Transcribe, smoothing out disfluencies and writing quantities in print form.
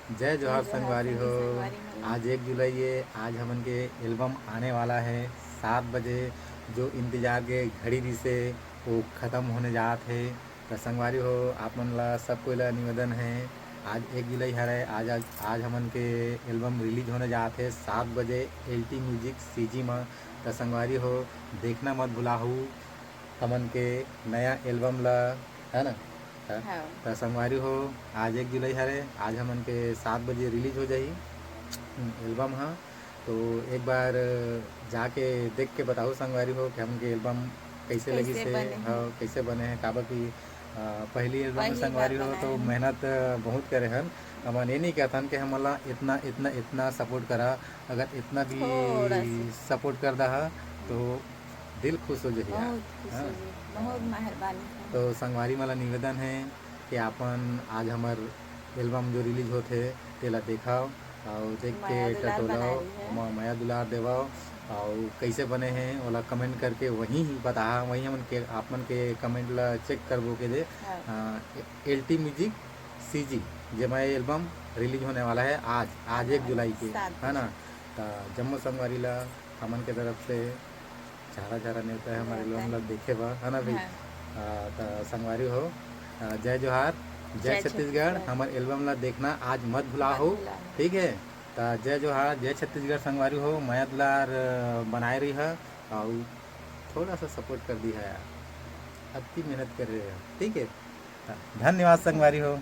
जय जोहार जोहार संगवारी हो। संगवारी हो। आज 1 जुलाई है। आज हमन के एल्बम आने वाला है 7 बजे। जो इंतजार के घड़ी दिसे वो ख़त्म होने जात है। तो संगवारी हो, आप मन ला सब कोई ला निवेदन है। आज 1 जुलाई है। आज हमन के एल्बम रिलीज होने जात है 7 बजे LT म्यूजिक CG में। तो संगवारी हो, देखना मत भुलाहू हमन के नया एल्बम ला, है ना। त हाँ। त संगवारी हो, आज 1 जुलाई हरे। आज हमन के 7 बजे रिलीज हो जाही एल्बम हाँ। तो एक बार जाके देख के बताओ संगवारी हो कि हमन के एल्बम कैसे लगी कैसे से। बने हाँ, हैं? कैसे बने हैं काबर की पहली एल्बम में पहली बार संगवारी हो बनाए तो हैं। मेहनत बहुत करे हन। हमन ये नहीं कहथन कि हमला इतना इतना इतना सपोर्ट करा। अगर इतना भी थोड़ा सा सपोर्ट कर दहा तो दिल खुश हो जाही यार। बहुत खुश हाँ, हो जी, बहुत हाँ। मेहरबानी है। तो संगवारी वाला निवेदन है कि आपन आज हमार एल्बम जो रिलीज होते तेला देखाओ और देख के माया दुलार टटोलाओ, बना रही है। माया दुलार देवाओ। और कैसे बने हैं ओला कमेंट करके वहीं ही बता। वहीं हमन के आपमन के कमेंट ला चेक करबो के दे। हाँ। LT म्यूजिक CG जेमा ये एल्बम रिलीज होने वाला है आज आज आने एक वाला जुलाई है के, है 7 बजे। ना। तो जम्मू संगवारी ला हमन के तरफ से चारा चारा नेवता है हमारे न्योता एल्बम ला है। देखे बा, है ना भाई। हाँ। तो संगवारी हो, जय जोहार, जय जय छत्तीसगढ़। छत्तीसगढ़। हमारे एल्बम ला देखना आज मत भुला मत हो। भुलाना। ठीक है। तो जय जोहार, जय छत्तीसगढ़ संगवारी हो। माया दुलार बनाए रही है और थोड़ा सा सपोर्ट कर दी है यार। अति मेहनत कर रहे हैं। ठीक है। तो धन्यवाद संगवारी हो।